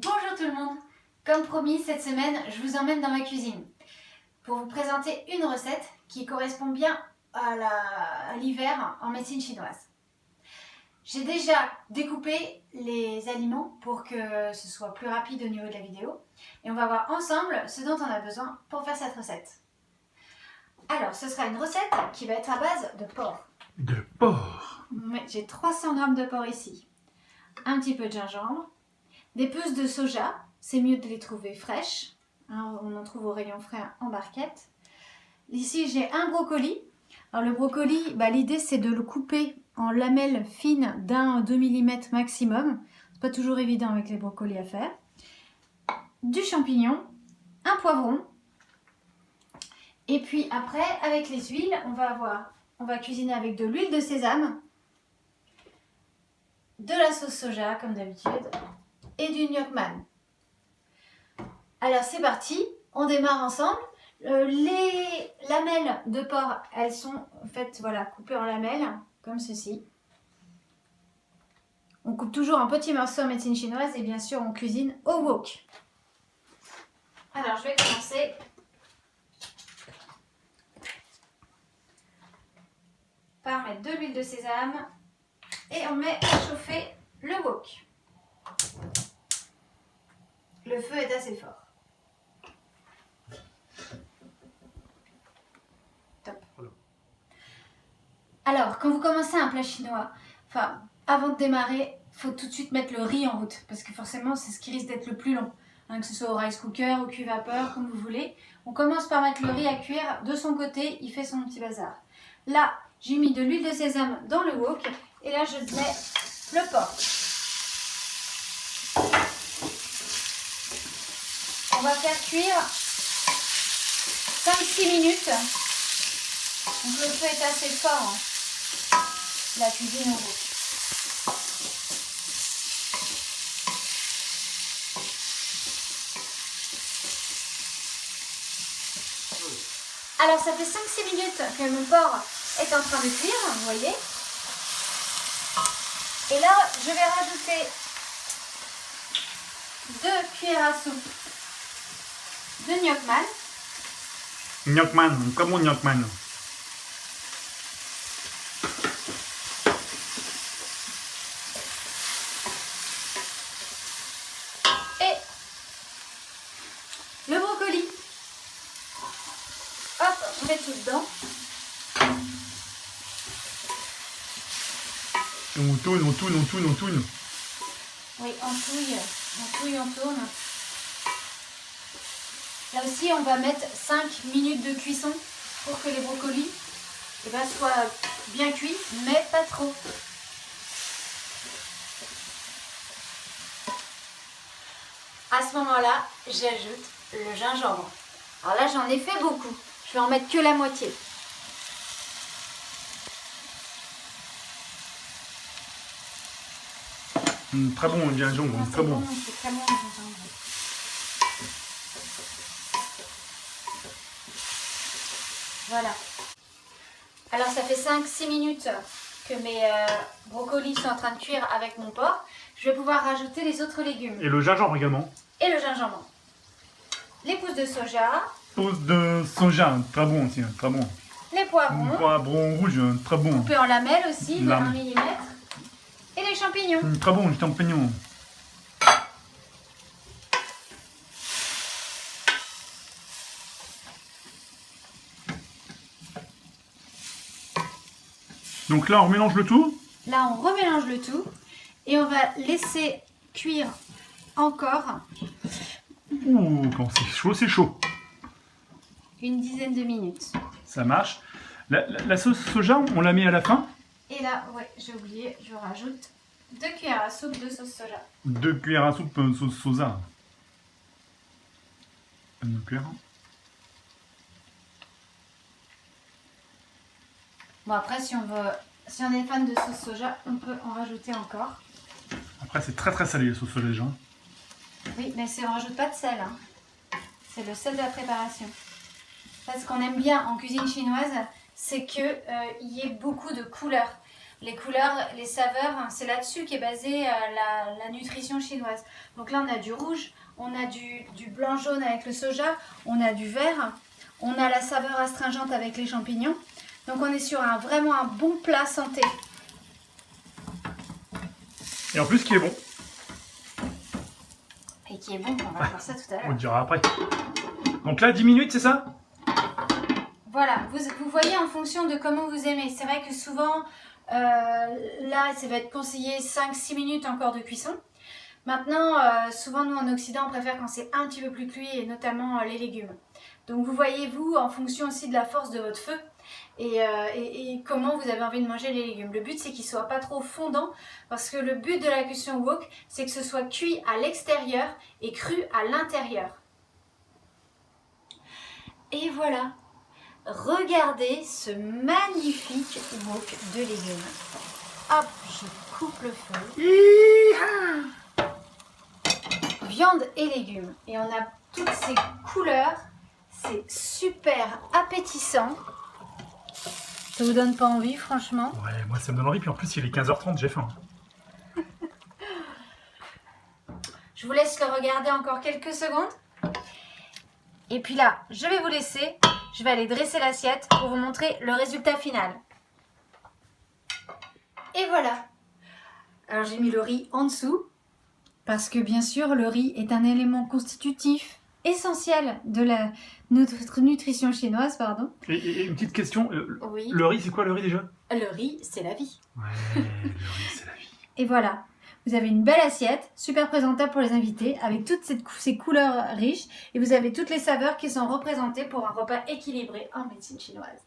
Bonjour tout le monde. Comme promis, cette semaine, je vous emmène dans ma cuisine pour vous présenter une recette qui correspond bien à l'hiver en médecine chinoise. J'ai déjà découpé les aliments pour que ce soit plus rapide au niveau de la vidéo et on va voir ensemble ce dont on a besoin pour faire cette recette. Alors, ce sera une recette qui va être à base de porc. De porc? Oui, j'ai 300 g de porc ici, un petit peu de gingembre, des peusses de soja, c'est mieux de les trouver fraîches, hein, on en trouve au rayon frais en barquette. Ici j'ai un brocoli. Alors le brocoli, l'idée c'est de le couper en lamelles fines d'1 à 2 mm maximum. C'est pas toujours évident avec les brocolis à faire. Du champignon, un poivron. Et puis après, avec les huiles, on va cuisiner avec de l'huile de sésame, de la sauce soja comme d'habitude et du gnoc man. Alors c'est parti, on démarre ensemble. Les lamelles de porc, elles sont faites coupées en lamelles comme ceci. On coupe toujours en petits morceaux en médecine chinoise et bien sûr on cuisine au wok. Alors je vais commencer par mettre de l'huile de sésame et on met à chauffer le wok. Le feu est assez fort. Top. Alors, quand vous commencez un plat chinois, avant de démarrer, il faut tout de suite mettre le riz en route parce que forcément, c'est ce qui risque d'être le plus long. Que ce soit au rice cooker, au cuit-vapeur, comme vous voulez. On commence par mettre le riz à cuire. De son côté, il fait son petit bazar. Là, j'ai mis de l'huile de sésame dans le wok et là, je mets le porc. On va faire cuire 5-6 minutes. Donc le feu est assez fort. La cuisine au wok. Alors ça fait 5-6 minutes que mon porc est en train de cuire, vous voyez. Et là, je vais rajouter 2 cuillères à soupe de gnoc man. Gnoc man, comme mon gnoc man. Et le brocoli. Hop, on met tout dedans. On tourne. Oui, on tourne. Là aussi, on va mettre 5 minutes de cuisson pour que les brocolis soient bien cuits, mais pas trop. À ce moment-là, j'ajoute le gingembre. Alors là, j'en ai fait beaucoup. Je vais en mettre que la moitié. Très bon le gingembre, très bon. C'est très bon le gingembre. Voilà. Alors ça fait 5-6 minutes que mes brocolis sont en train de cuire avec mon porc. Je vais pouvoir rajouter les autres légumes. Et le gingembre également. Et le gingembre. Les pousses de soja. Pousses de soja, très bon aussi, très bon. Les poivrons. Poivron rouge, très bon. Coupés en lamelles aussi, de 1 mm. Et les champignons. Très bon, les champignons. Donc là, on mélange le tout. Là, on remélange le tout. Et on va laisser cuire encore. Ouh, quand c'est chaud, c'est chaud. Une dizaine de minutes. Ça marche. La sauce soja, on la met à la fin. Et là, ouais, j'ai oublié, je rajoute 2 cuillères à soupe de sauce soja. 2 cuillères à soupe de sauce soja. 2 cuillères. Bon, après, si on est fan de sauce soja, on peut en rajouter encore. Après, c'est très salé, la sauce soja. Oui, mais on ne rajoute pas de sel. Hein. C'est le sel de la préparation. Ce qu'on aime bien en cuisine chinoise, c'est qu'il y ait beaucoup de couleurs. les couleurs, les saveurs, hein, c'est là-dessus qu'est basée la nutrition chinoise. Donc là, on a du rouge, on a du blanc-jaune avec le soja, on a du vert, on a la saveur astringente avec les champignons. Donc on est sur vraiment un bon plat santé. Et en plus, qui est bon. Et qui est bon, on va voir ça tout à l'heure. On le dira après. Donc là, 10 minutes, c'est ça? Voilà, vous voyez en fonction de comment vous aimez. C'est vrai que souvent, là, ça va être conseillé 5-6 minutes encore de cuisson. Maintenant, souvent, nous, en Occident, on préfère quand c'est un petit peu plus cuit, et notamment les légumes. Donc, vous voyez, vous, en fonction aussi de la force de votre feu et comment vous avez envie de manger les légumes. Le but, c'est qu'ils ne soient pas trop fondants, parce que le but de la cuisson wok, c'est que ce soit cuit à l'extérieur et cru à l'intérieur. Et voilà. Regardez ce magnifique wok de légumes. Hop, je coupe le feu. Viande et légumes. Et on a toutes ces couleurs. C'est super appétissant. Ça vous donne pas envie, franchement? Ouais, moi ça me donne envie. Puis en plus, il est 15h30, j'ai faim. Je vous laisse le regarder encore quelques secondes. Et puis là, je vais vous laisser. Je vais aller dresser l'assiette pour vous montrer le résultat final. Et voilà. Alors j'ai mis le riz en dessous. Parce que bien sûr, le riz est un élément constitutif essentiel de notre nutrition chinoise. Pardon. Et une petite question. Oui. Le riz, c'est quoi le riz déjà? Le riz, c'est la vie. Ouais, le riz, c'est la vie. Et voilà. Vous avez une belle assiette, super présentable pour les invités, avec toutes ces couleurs riches. Et vous avez toutes les saveurs qui sont représentées pour un repas équilibré en médecine chinoise.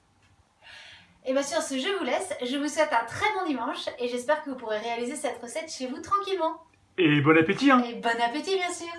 Et bien sur ce, je vous laisse. Je vous souhaite un très bon dimanche. Et j'espère que vous pourrez réaliser cette recette chez vous tranquillement. Et bon appétit, hein. Et bon appétit, bien sûr.